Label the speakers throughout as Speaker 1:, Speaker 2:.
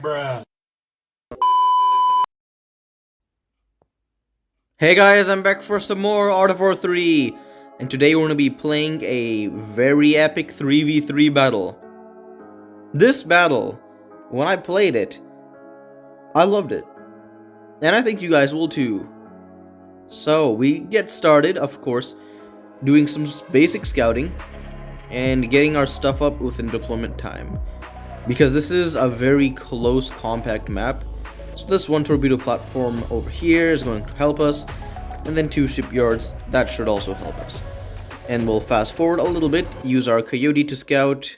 Speaker 1: Bruh.
Speaker 2: Hey guys, I'm back for some more Art of War 3, and today we're going to be playing a very epic 3v3 battle. This battle, when I played it, I loved it, and I think you guys will too. So, we get started, of course, doing some basic scouting, and getting our stuff up within deployment time. Because this is a very close, compact map, so this one torpedo platform over here is going to help us, and then two shipyards, that should also help us. And we'll fast forward a little bit, use our coyote to scout.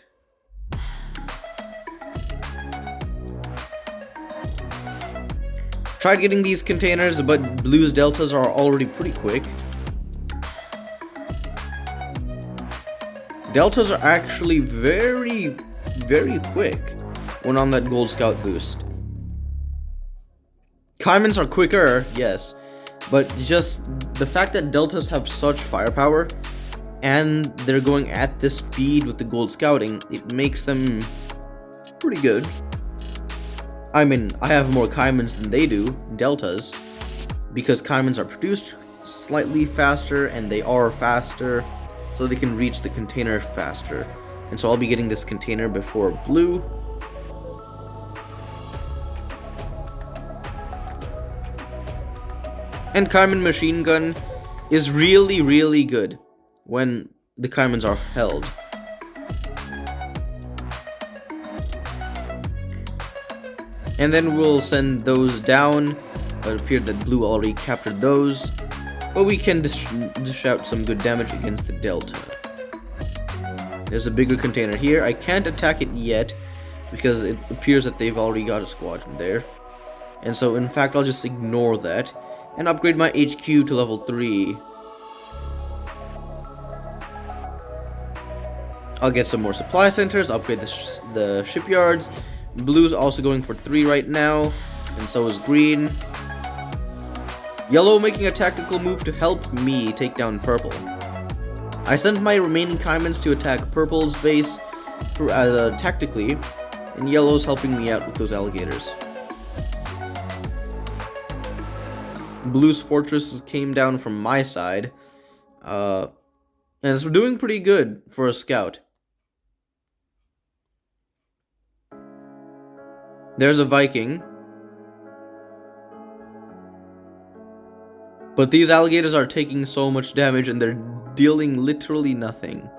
Speaker 2: Tried getting these containers, but Blue's deltas are already pretty quick. Deltas are actually very quick when on that gold scout boost. Caimans are quicker, yes, but just the fact that deltas have such firepower and they're going at this speed with the gold scouting, it makes them pretty good. I mean, I have more Caimans than they do, deltas, because Caimans are produced slightly faster and they are faster, so they can reach the container faster. And so I'll be getting this container before Blue. And Caiman machine gun is really good when the Caimans are held. And then we'll send those down. It appeared that Blue already captured those, but we can dish out some good damage against the Delta. There's a bigger container here. I can't attack it yet because it appears that they've already got a squadron there. And so in fact I'll just ignore that and upgrade my HQ to level 3. I'll get some more supply centers, upgrade the shipyards. Blue's also going for 3 right now, and so is Green. Yellow making a tactical move to help me take down Purple. I sent my remaining Caimans to attack Purple's base tactically, and Yellow's helping me out with those alligators. Blue's fortress came down from my side, and it's doing pretty good for a scout. There's a Viking. But these alligators are taking so much damage and they're dealing literally nothing.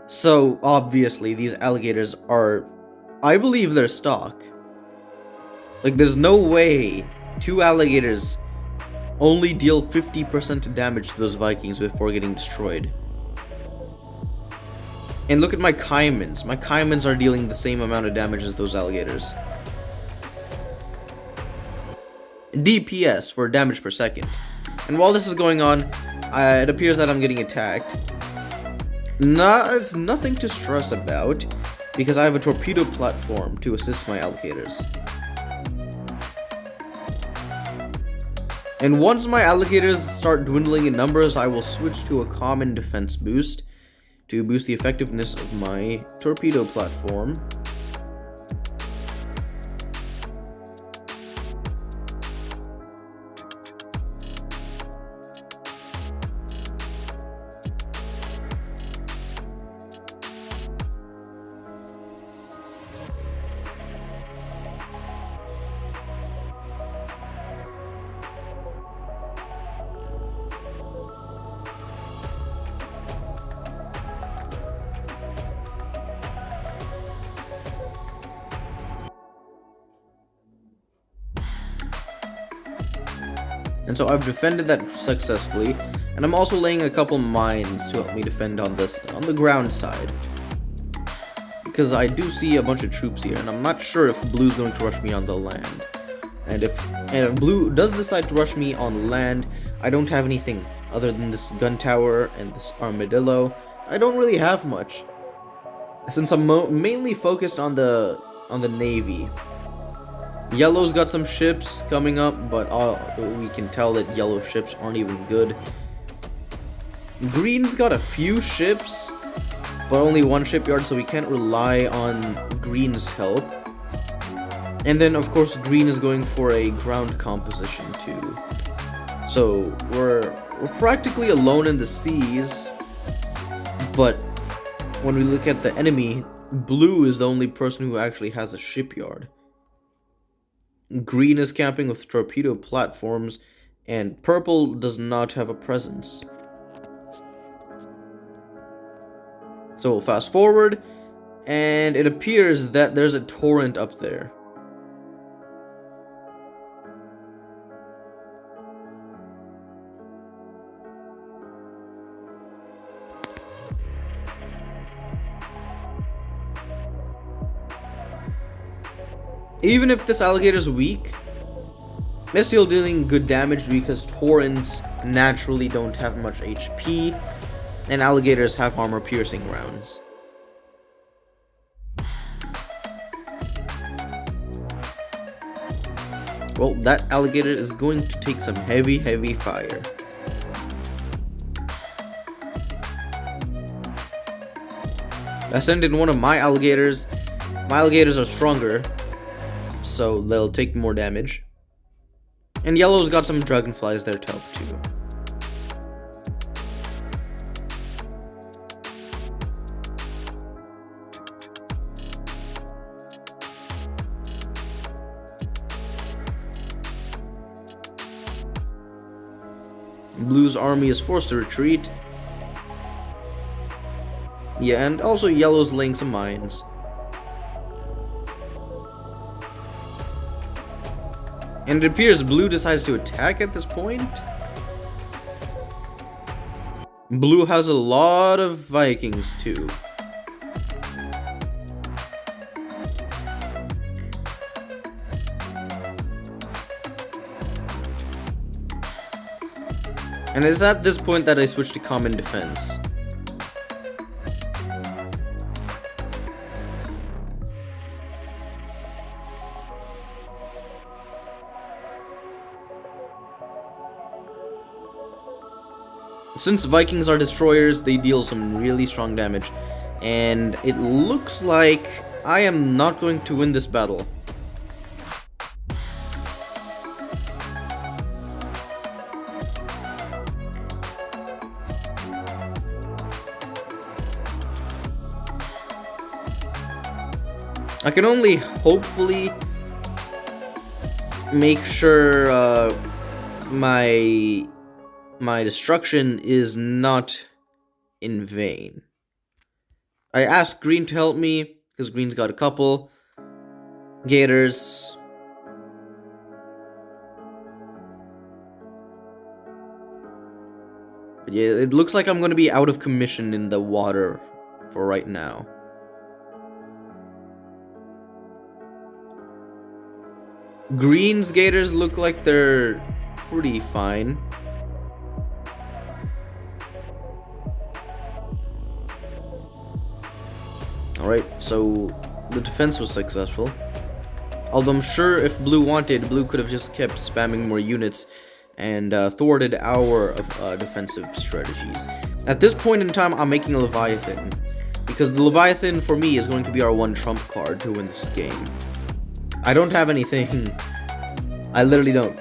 Speaker 2: So, obviously, these alligators are... I believe they're stock. Like, there's no way 2 alligators only deal 50% damage to those Vikings before getting destroyed. And look at my Caimans. My Caimans are dealing the same amount of damage as those alligators. DPS for damage per second. And while this is going on, it appears that I'm getting attacked. It's nothing to stress about, because I have a torpedo platform to assist my alligators. And once my alligators start dwindling in numbers, I will switch to a common defense boost to boost the effectiveness of my torpedo platform. And so I've defended that successfully, and I'm also laying a couple mines to help me defend on the ground side. Because I do see a bunch of troops here, and I'm not sure if Blue's going to rush me on the land. And if Blue does decide to rush me on land, I don't have anything other than this gun tower and this armadillo. I don't really have much, since I'm mainly focused on the navy. Yellow's got some ships coming up, but we can tell that yellow ships aren't even good. Green's got a few ships, but only one shipyard, so we can't rely on Green's help. And then, of course, green is going for a ground composition too. So we're practically alone in the seas, but when we look at the enemy, blue is the only person who actually has a shipyard. Green is camping with torpedo platforms, and purple does not have a presence. So we'll fast forward, and it appears that there's a torrent up there. Even if this alligator is weak, they're still dealing good damage because torrents naturally don't have much HP, and alligators have armor-piercing rounds. Well, that alligator is going to take some heavy fire. I sent in one of my alligators. My alligators are stronger, so they'll take more damage. And yellow's got some dragonflies there to help too. Blue's army is forced to retreat. Yeah, and also yellow's laying some mines. And it appears blue decides to attack at this point. Blue has a lot of Vikings too. And it's at this point that I switch to common defense. Since Vikings are destroyers, they deal some really strong damage, and it looks like I am not going to win this battle. I can only hopefully make sure my destruction is not in vain. I asked green to help me because green's got a couple gators. But yeah, it looks like I'm going to be out of commission in the water for right now. Green's gators look like they're pretty fine. Alright, so the defense was successful. Although I'm sure if blue wanted, blue could have just kept spamming more units and thwarted our defensive strategies. At this point in time, I'm making a Leviathan, because the Leviathan for me is going to be our one trump card to win this game. I don't have anything. I literally don't.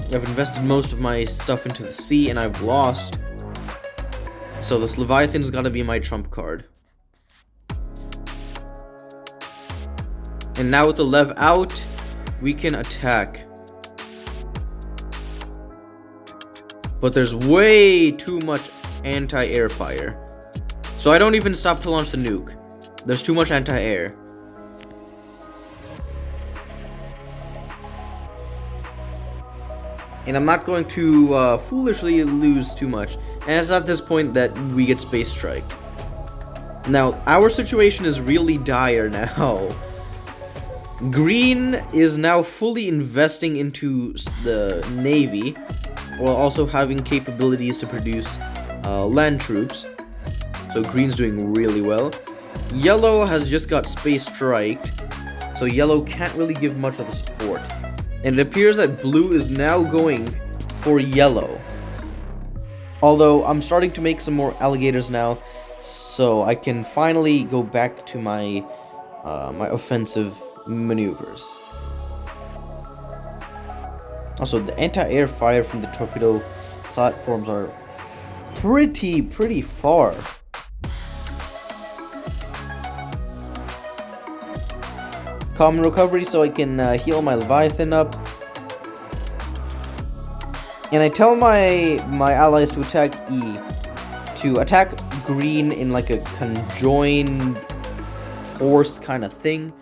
Speaker 2: I've invested most of my stuff into the sea and I've lost. So this Leviathan's gotta be my trump card. And now with the Lev out, we can attack. But there's way too much anti-air fire. So I don't even stop to launch the nuke. There's too much anti-air. And I'm not going to foolishly lose too much. And it's at this point that we get space strike. Now, our situation is really dire now. Green is now fully investing into the Navy, while also having capabilities to produce land troops. So green's doing really well. Yellow has just got space striked, so yellow can't really give much of a support. And it appears that blue is now going for yellow. Although I'm starting to make some more alligators now, so I can finally go back to my my offensive maneuvers. Also, the anti-air fire from the torpedo platforms are pretty far. Common recovery so I can heal my Leviathan up. And I tell my allies to attack E. To attack green in like a conjoined force kind of thing.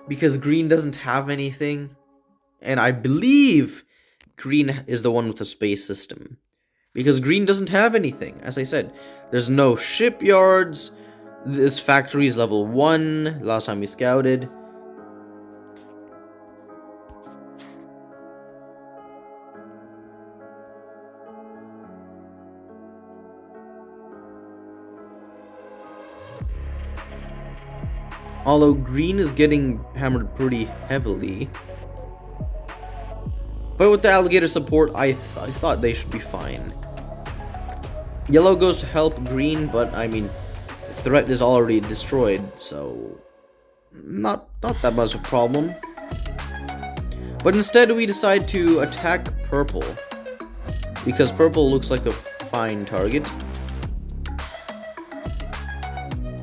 Speaker 2: Because green doesn't have anything. And I believe green is the one with the space system. Because green doesn't have anything. As I said, there's no shipyards. This factory is level 1. Last time we scouted. Although green is getting hammered pretty heavily. But with the alligator support, I thought they should be fine. Yellow goes to help green, but I mean, the threat is already destroyed, so not that much of a problem. But instead we decide to attack purple, because purple looks like a fine target.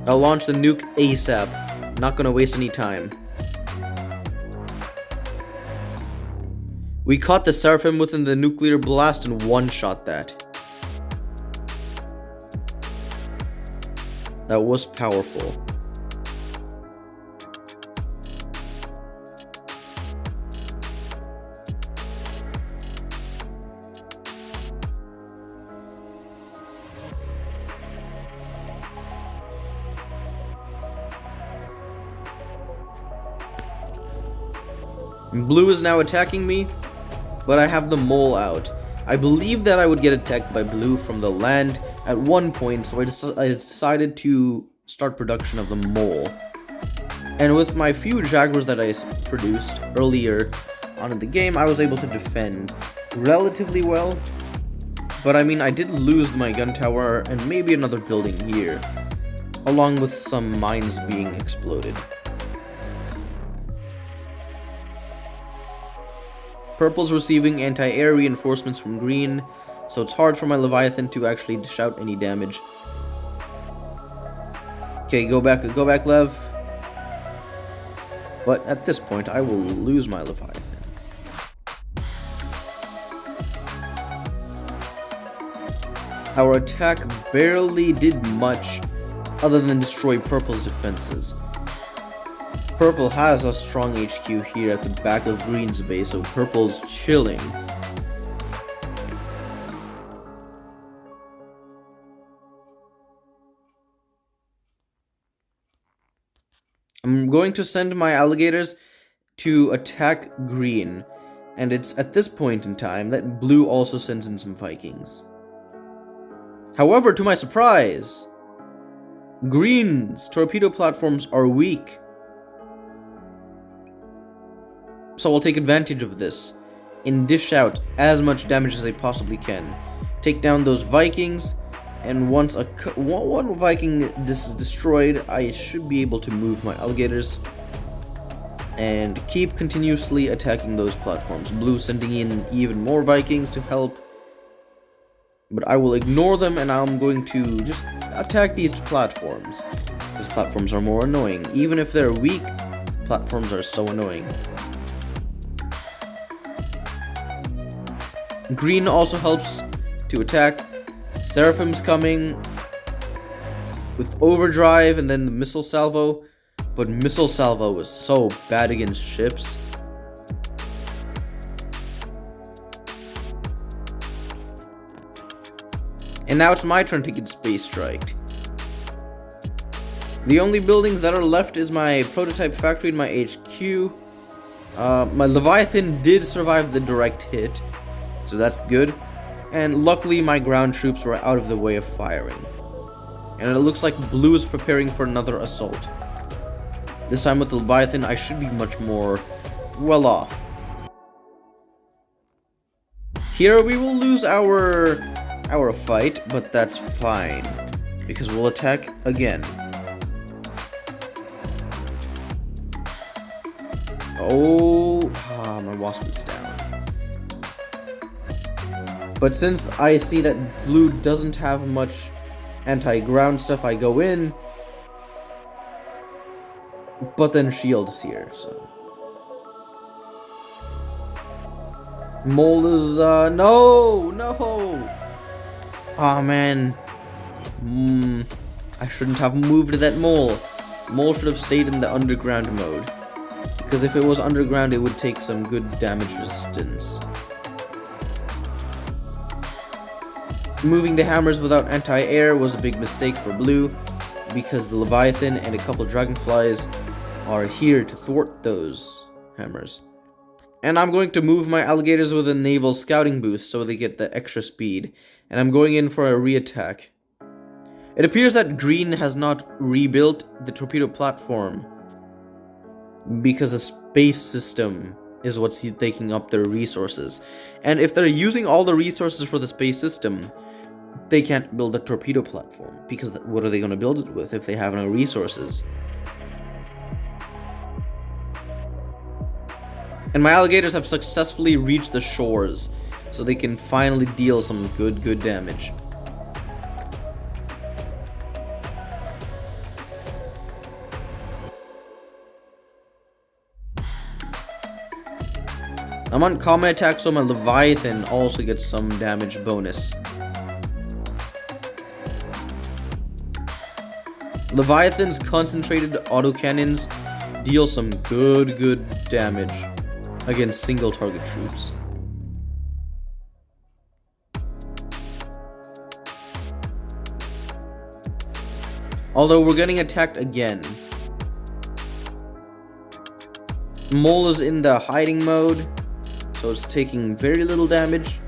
Speaker 2: I'll launch the nuke ASAP. Not gonna waste any time. We caught the Seraphim within the nuclear blast and one-shot that. That was powerful. Blue is now attacking me, but I have the mole out. I believe that I would get attacked by blue from the land at one point, so I decided to start production of the mole. And with my few Jaguars that I produced earlier on in the game, I was able to defend relatively well. But I mean, I did lose my gun tower and maybe another building here, along with some mines being exploded. Purple's receiving anti-air reinforcements from green, so it's hard for my Leviathan to actually dish out any damage. Okay, go back, Lev. But at this point, I will lose my Leviathan. Our attack barely did much other than destroy Purple's defenses. Purple has a strong HQ here at the back of green's base, so Purple's chilling. I'm going to send my alligators to attack green, and it's at this point in time that blue also sends in some Vikings. However, to my surprise, green's torpedo platforms are weak. So I'll take advantage of this and dish out as much damage as I possibly can. Take down those Vikings, and once one Viking is destroyed, I should be able to move my alligators and keep continuously attacking those platforms. Blue sending in even more Vikings to help, but I will ignore them and I'm going to just attack these platforms. These platforms are more annoying. Even if they're weak, platforms are so annoying. Green also helps to attack. Seraphim's coming with overdrive and then the missile salvo. But missile salvo is so bad against ships. And now it's my turn to get space striked. The only buildings that are left is my prototype factory and my HQ. My Leviathan did survive the direct hit, so that's good. And luckily my ground troops were out of the way of firing. And it looks like blue is preparing for another assault. This time with the Leviathan, I should be much more well off. Here we will lose our fight, but that's fine, because we'll attack again. Oh, my wasp is down. But since I see that blue doesn't have much anti-ground stuff, I go in. But then shield's here, so. Mole is, no! Aw, man. I shouldn't have moved that mole. Mole should have stayed in the underground mode. Because if it was underground, it would take some good damage resistance. Moving the hammers without anti-air was a big mistake for blue, because the Leviathan and a couple dragonflies are here to thwart those hammers. And I'm going to move my alligators with a naval scouting boost so they get the extra speed. And I'm going in for a re-attack. It appears that green has not rebuilt the torpedo platform because the space system is what's taking up their resources. And if they're using all the resources for the space system, they can't build a torpedo platform, because what are they going to build it with if they have no resources? And my alligators have successfully reached the shores, so they can finally deal some good damage. I'm on combat attack, so my Leviathan also gets some damage bonus. Leviathan's concentrated autocannons deal some good damage against single target troops. Although we're getting attacked again. Mole is in the hiding mode, so it's taking very little damage.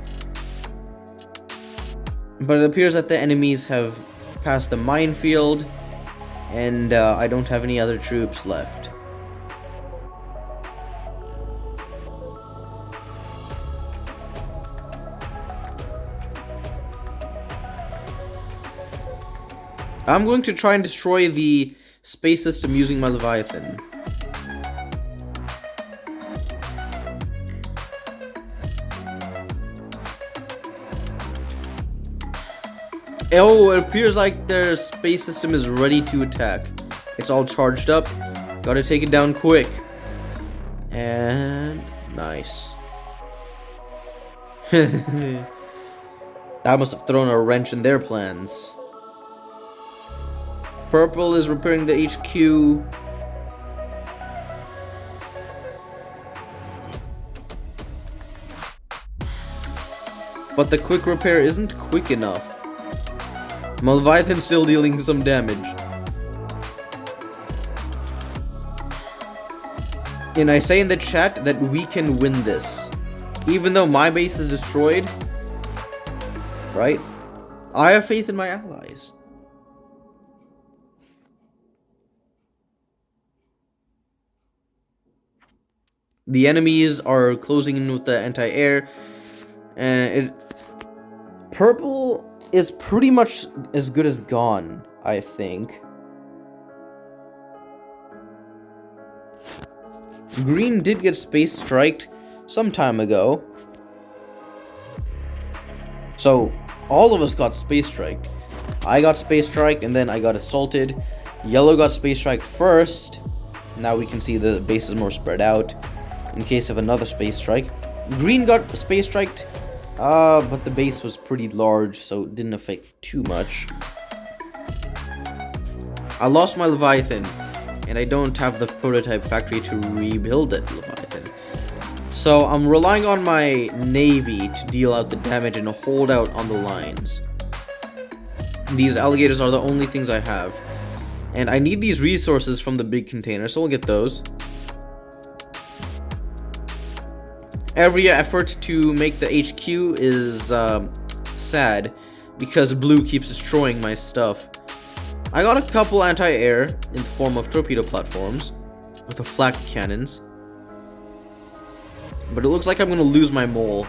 Speaker 2: But it appears that the enemies have passed the minefield, and I don't have any other troops left. I'm going to try and destroy the space system using my Leviathan. Oh, it appears like their space system is ready to attack. It's all charged up. Gotta take it down quick. And nice. That must have thrown a wrench in their plans. Purple is repairing the HQ. But the quick repair isn't quick enough. My Leviathan's still dealing some damage. And I say in the chat that we can win this. Even though my base is destroyed. Right? I have faith in my allies. The enemies are closing in with the anti-air. And purple is pretty much as good as gone, I think. Green did get space striked some time ago. So, all of us got space striked. I got space striked, and then I got assaulted. Yellow got space striked first. Now we can see the base is more spread out in case of another space strike. Green got space striked, but the base was pretty large, so it didn't affect too much. I lost my Leviathan, and I don't have the prototype factory to rebuild that Leviathan. So I'm relying on my navy to deal out the damage and hold out on the lines. These alligators are the only things I have. And I need these resources from the big container, so we'll get those. Every effort to make the HQ is sad, because blue keeps destroying my stuff. I got a couple anti-air in the form of torpedo platforms with the flak cannons. But it looks like I'm going to lose my mole.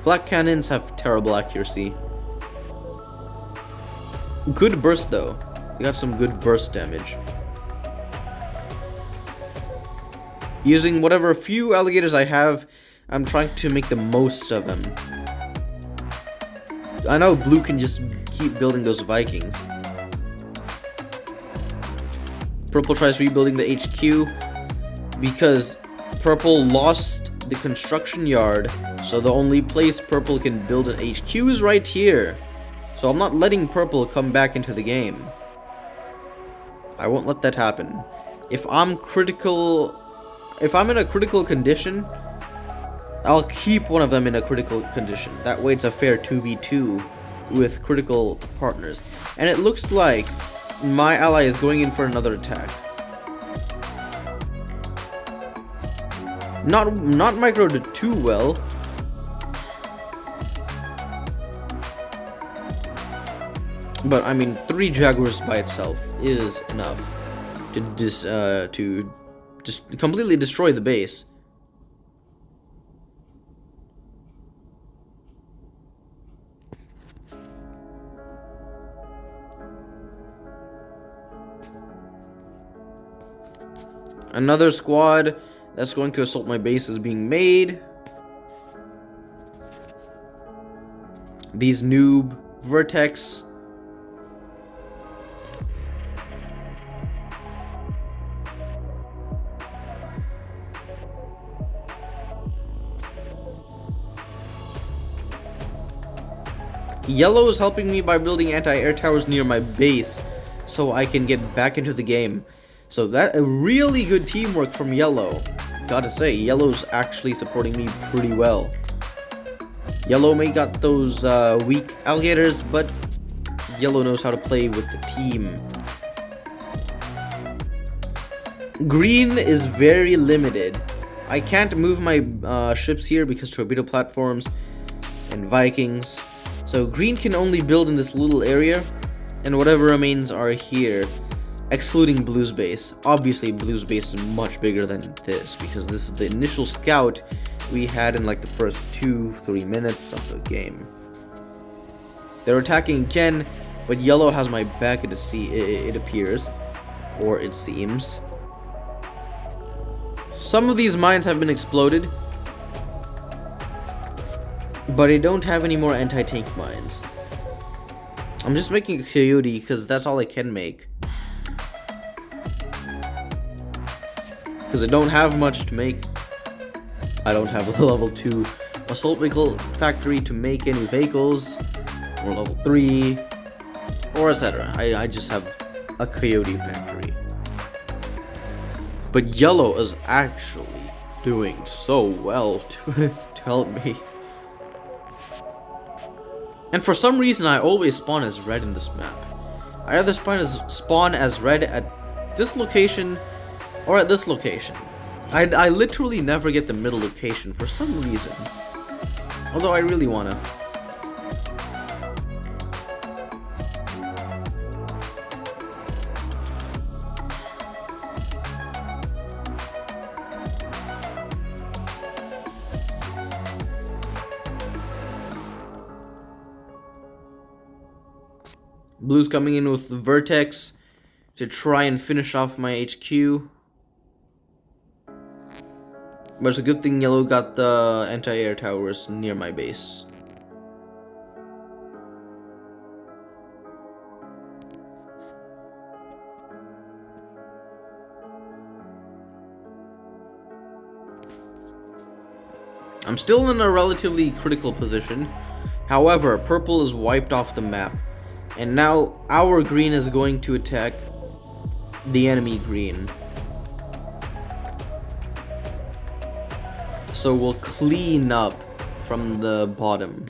Speaker 2: Flak cannons have terrible accuracy. Good burst though. They got some good burst damage. Using whatever few alligators I have, I'm trying to make the most of him. I know blue can just keep building those Vikings. Purple tries rebuilding the HQ because purple lost the construction yard, so the only place purple can build an HQ is right here. So I'm not letting purple come back into the game. I won't let that happen. If I'm in a critical condition, I'll keep one of them in a critical condition. That way it's a fair 2v2 with critical partners. And it looks like my ally is going in for another attack. Not microed too well. But I mean, 3 Jaguars by itself is enough to just completely destroy the base. Another squad that's going to assault my base is being made. These noob vertex. Yellow is helping me by building anti-air towers near my base so I can get back into the game. So that a really good teamwork from Yellow. Gotta say, Yellow's actually supporting me pretty well. Yellow may got those weak alligators, but Yellow knows how to play with the team. Green is very limited. I can't move my ships here because torpedo platforms and Vikings. So green can only build in this little area, and whatever remains are here. Excluding blue's base. Obviously blue's base is much bigger than this because this is the initial scout we had in like the first 2-3 minutes of the game. They're attacking again, but yellow has my back, it appears, or it seems. Some of these mines have been exploded, but I don't have any more anti-tank mines. I'm just making a coyote because that's all I can make. Because I don't have much to make. I don't have a level 2 assault vehicle factory to make any vehicles, or level 3, or etc. I just have a coyote factory. But yellow is actually doing so well to help me. And for some reason I always spawn as red in this map. I either spawn as red at this location or at this location. I literally never get the middle location for some reason. Although I really wanna. Blue's coming in with the Vertex to try and finish off my HQ. But it's a good thing yellow got the anti-air towers near my base. I'm still in a relatively critical position. However, purple is wiped off the map. And now our green is going to attack the enemy green. So we'll clean up from the bottom.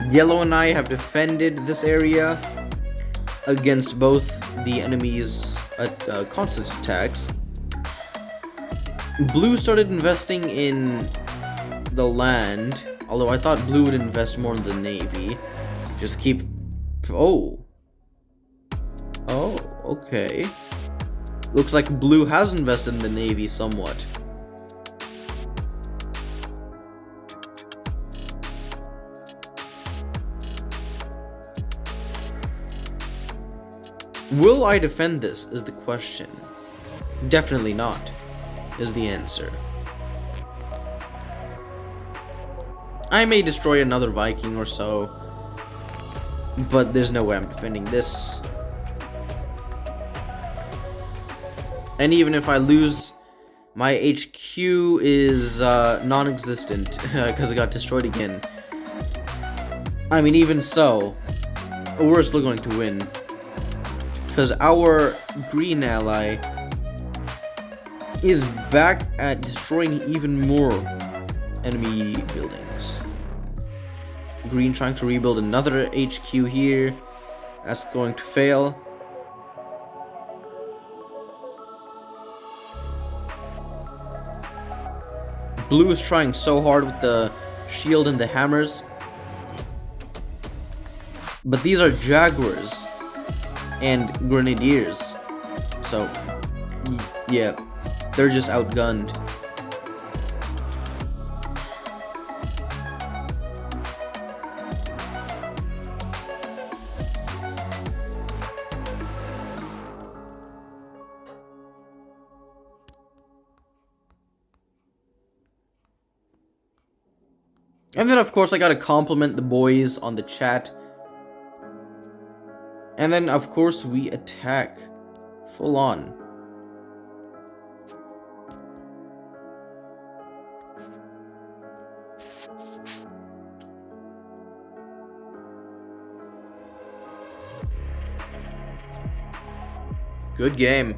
Speaker 2: Yellow and I have defended this area against both the enemy's constant attacks. Blue started investing in the land. Although I thought blue would invest more in the navy. Just keep... Oh, okay. Looks like blue has invested in the navy somewhat. Will I defend this is the question. Definitely not. is the answer. I may destroy another Viking or so, but there's no way I'm defending this. And even if I lose, my HQ is non-existent because it got destroyed again. I mean, even so, we're still going to win. Because our green ally is back at destroying even more enemy buildings. Green trying to rebuild another HQ here. That's going to fail. Blue is trying so hard with the shield and the hammers. But these are Jaguars and Grenadiers. So, yeah, they're just outgunned. And then, of course, I gotta compliment the boys on the chat. And then, of course, we attack. Full on. Good game.